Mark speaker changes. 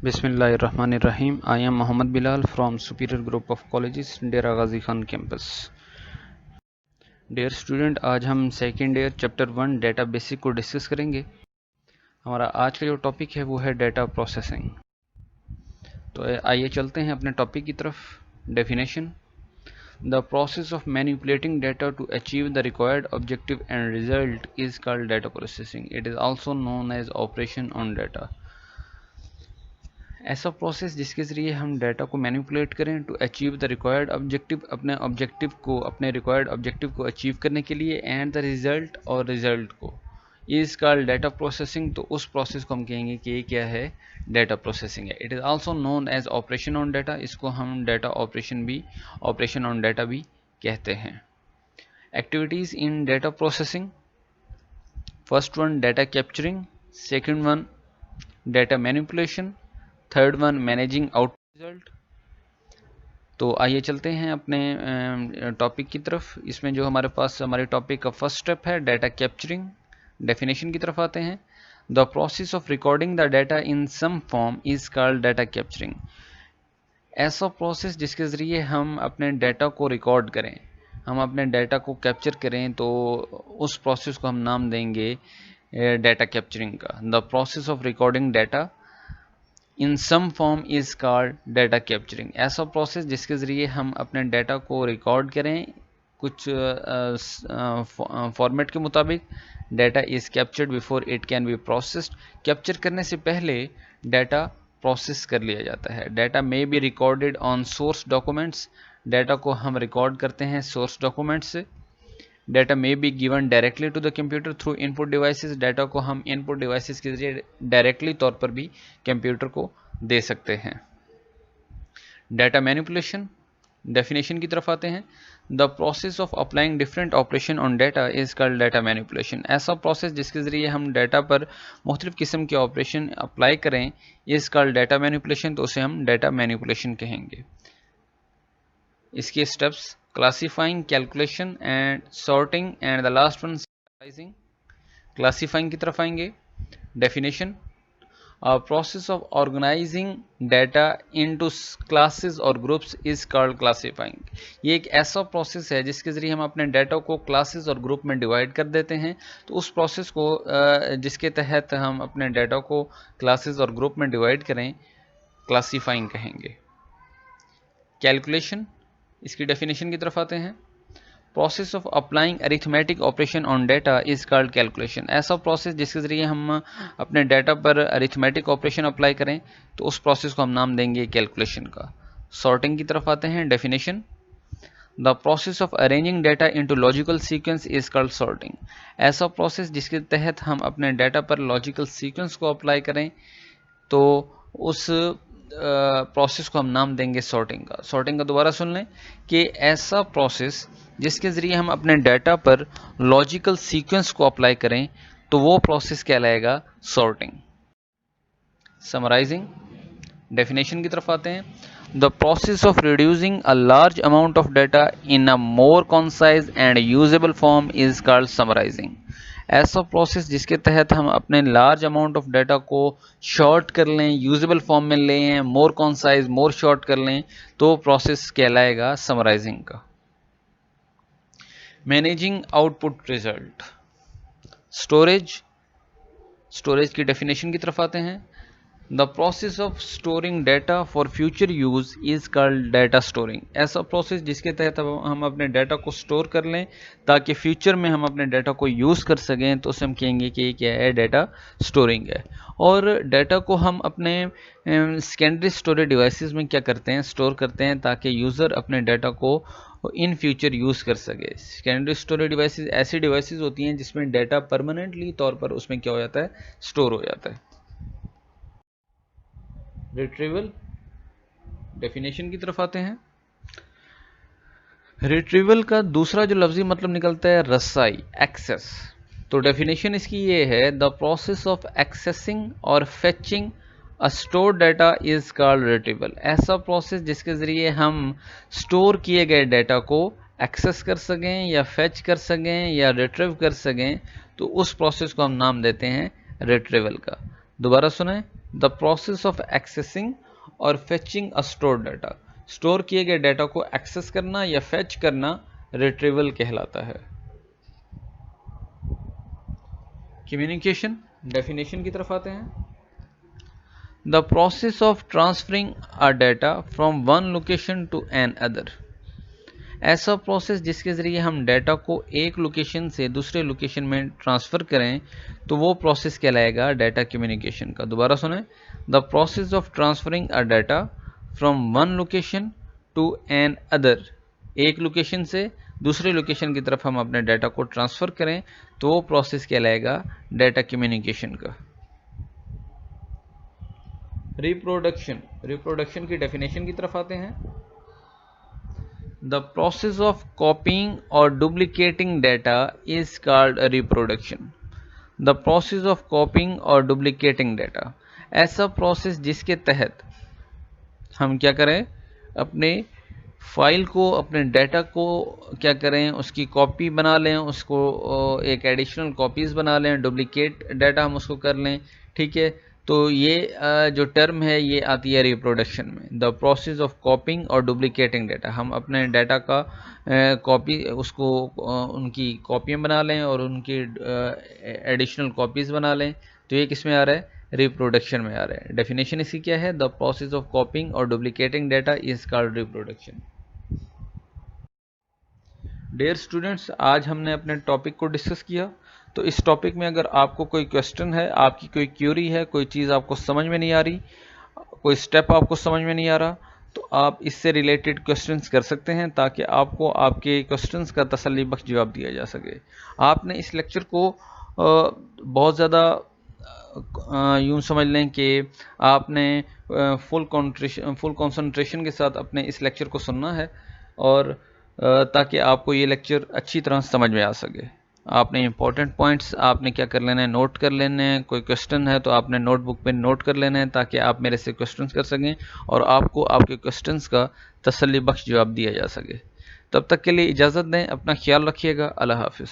Speaker 1: Bismillahirrahmanirrahim. I am Mohammad Bilal from Superior Group of Colleges, Dera Ghazi Khan campus. Dear student, आज हम second year chapter 1 data basic को discuss करेंगे। हमारा आज का जो टॉपिक है वो है डेटा प्रोसेसिंग। तो आइए चलते हैं अपने टॉपिक की तरफ। Definition: the process of manipulating data to achieve the required objective and result is called data processing. It is also known as operation on data. ऐसा प्रोसेस जिसके ज़रिए हम डाटा को मैनिपुलेट करें to achieve the required objective, अपने required objective को achieve करने के लिए, एंड द रिज़ल्ट और रिज़ल्ट को, इज़ कॉल्ड डाटा प्रोसेसिंग. तो उस प्रोसेस को हम कहेंगे कि ये क्या है, डाटा प्रोसेसिंग है. It is also known as operation on data. इसको हम डाटा ऑपरेशन ऑन डाटा भी कहते हैं. Activities in data processing: first one data capturing, second one data manipulation, third one managing output result. तो आइए चलते हैं अपने टॉपिक की तरफ. इसमें जो हमारे टॉपिक का फर्स्ट स्टेप है डाटा कैप्चरिंग. डेफिनेशन की तरफ आते हैं. The process of recording the data in some form is called data capturing. ऐसा प्रोसेस जिसके ज़रिए हम अपने डाटा को रिकॉर्ड करें, हम अपने डाटा को कैप्चर करें, तो उस प्रोसेस को हम नाम देंगे डाटा कैप्चरिंग का. The process of recording data in some form is called data capturing. ऐसा प्रोसेस जिसके ज़रिए हम अपने डाटा को रिकॉर्ड करें कुछ फॉर्मेट के मुताबिक. Data is captured before it can be processed. Capture करने से पहले डाटा प्रोसेस कर लिया जाता है. Data may be recorded on source documents. Data को हम रिकॉर्ड करते हैं सोर्स डॉक्यूमेंट से. Data may be given directly to the computer through input devices. Data को हम इनपुट डिवाइसेस के जरिए डायरेक्टली तौर पर भी कंप्यूटर को दे सकते हैं. Data manipulation. डेफिनेशन की तरफ आते हैं. The process of applying different operation on data is called data manipulation. ऐसा प्रोसेस जिसके जरिए हम डाटा पर मुख्तलिफ किस्म के ऑपरेशन अप्लाई करें इज कॉल्ड डाटा मैनिपुलेशन. तो उसे हम डाटा मैनिपुलेशन कहेंगे. इसके steps: classifying, calculation and sorting, and the last one summarising. Classifying की तरफ आएंगे. Definition: process of organising data into classes और ग्रुप्स इज कॉल्ड क्लासीफाइंग. ये एक ऐसा प्रोसेस है जिसके ज़रिए हम अपने डाटा को क्लासेस और ग्रुप में डिवाइड कर देते हैं. तो उस प्रोसेस को जिसके तहत हम अपने डाटा को क्लासेस और ग्रुप में डिवाइड करें, क्लासीफाइंग कहेंगे. कैलकुलेशन. इसकी डेफिनेशन की तरफ आते हैं. Process of applying arithmetic operation on data is called calculation. ऐसा प्रोसेस जिसके ज़रिए हम अपने डाटा पर अरिथमेटिक ऑपरेशन अप्लाई करें, तो उस प्रोसेस को हम नाम देंगे कैलकुलेशन का. सॉर्टिंग की तरफ आते हैं. Definition: the process of arranging data into logical sequence is called sorting. ऐसा प्रोसेस जिसके तहत हम अपने डाटा पर लॉजिकल सीक्वेंस को अप्लाई करें, तो उस प्रोसेस को हम नाम देंगे सॉर्टिंग का. सॉर्टिंग का दोबारा सुन लें कि ऐसा प्रोसेस जिसके ज़रिए हम अपने डाटा पर लॉजिकल सीक्वेंस को अप्लाई करें, तो वो प्रोसेस कहलाएगा सॉर्टिंग. समराइजिंग. डेफिनेशन की तरफ आते हैं. The process of reducing a large amount of data in a more concise and usable form is called summarising. ऐसा प्रोसेस जिसके तहत हम अपने लार्ज अमाउंट ऑफ डाटा को शॉर्ट कर लें, यूजेबल फॉर्म में लें, मोर कॉन्साइज, मोर शॉर्ट कर लें, तो प्रोसेस कहलाएगा समराइजिंग का. Managing output result. स्टोरेज की डेफिनेशन की तरफ आते हैं. The process of storing data for future use is called data storing. ऐसा प्रोसेस जिसके तहत हम अपने डाटा को स्टोर कर लें ताकि फ्यूचर में हम अपने डाटा को यूज़ कर सकें, तो उसे हम कहेंगे कि ये क्या है, डाटा स्टोरिंग है. और डाटा को हम अपने सेकेंडरी स्टोरेज डिवाइसेस में क्या करते हैं, स्टोर करते हैं ताकि यूज़र अपने डाटा को इन फ्यूचर यूज़ कर सके. सेकेंडरी स्टोरेज डिवाइसेस ऐसी डिवाइसेस होती हैं जिसमें डाटा परमानेंटली तौर पर उसमें क्या हो जाता है, स्टोर हो जाता है. रिट्रीवल. डेफिनेशन की तरफ आते हैं. रिट्रीवल का दूसरा जो लफ्जी मतलब निकलता है रसाई, एक्सेस. तो डेफिनेशन इसकी ये है: द प्रोसेस ऑफ एक्सेसिंग और fetching a store data is called retrieval. ऐसा प्रोसेस जिसके ज़रिए हम स्टोर किए गए डाटा को एक्सेस कर सकें या फेच कर सकें या रिट्रीव कर सकें, तो उस प्रोसेस को हम नाम देते हैं रिट्रीवल का. दोबारा सुने. द प्रोसेस ऑफ एक्सेसिंग और फेचिंग अ स्टोर डाटा, स्टोर किए गए डाटा को एक्सेस करना या फेच करना रिट्रीवल कहलाता है। कम्युनिकेशन, डेफिनेशन की तरफ आते हैं। The process of transferring a data from one location to another, ऐसा प्रोसेस जिसके ज़रिए हम डाटा को एक लोकेशन से दूसरे लोकेशन में ट्रांसफ़र करें तो वो प्रोसेस कहलाएगा डाटा कम्युनिकेशन का। दोबारा सुने, the process of transferring a data from one location to another, एक लोकेशन से दूसरे लोकेशन की तरफ हम अपने डाटा को ट्रांसफ़र करें तो वो प्रोसेस कहलाएगा डाटा कम्युनिकेशन का। रिप्रोडक्शन, रिप्रोडक्शन की डेफिनेशन की तरफ आते हैं। The process of copying or duplicating data is called a reproduction. The process of copying or duplicating data, ऐसा प्रोसेस जिसके तहत हम क्या करें, अपने फाइल को, अपने डाटा को क्या करें, उसकी कॉपी बना लें, उसको एक एडिशनल कॉपीज़ बना लें, डुप्लीकेट डाटा हम उसको कर लें, ठीक है। तो ये जो टर्म है ये आती है रिप्रोडक्शन में। द प्रोसेस ऑफ कॉपिंग और डुप्लीकेटिंग डाटा, हम अपने डाटा का कॉपी, उसको उनकी कॉपियाँ बना लें और उनकी एडिशनल कॉपीज़ बना लें, तो ये किस में आ रहा है, रिप्रोडक्शन में आ रहा है। डेफिनेशन इसकी क्या है, द प्रोसेस ऑफ कॉपिंग और duplicating data is called reproduction. Dear students, आज हमने अपने टॉपिक को डिस्कस किया। तो इस टॉपिक में अगर आपको कोई क्वेश्चन है, आपकी कोई क्यूरी है, कोई चीज़ आपको समझ में नहीं आ रही, कोई स्टेप आपको समझ में नहीं आ रहा, तो आप इससे रिलेटेड क्वेश्चंस कर सकते हैं ताकि आपको आपके क्वेश्चंस का तसल्ली बख्श जवाब दिया जा सके। आपने इस लेक्चर को बहुत ज़्यादा यूँ समझ लें कि आपने फुल कंसंट्रेशन के साथ अपने इस लेक्चर को सुनना है और ताकि आपको ये लेक्चर अच्छी तरह समझ में आ सके। आपने इंपॉर्टेंट पॉइंट्स आपने क्या कर लेना है, नोट कर लेने हैं। कोई क्वेश्चन है तो आपने नोटबुक पे नोट कर लेना है ताकि आप मेरे से क्वेश्चंस कर सकें और आपको आपके क्वेश्चंस का तसल्ली बख्श जवाब दिया जा सके। तब तक के लिए इजाज़त दें, अपना ख्याल रखिएगा। अल्लाह हाफिज़।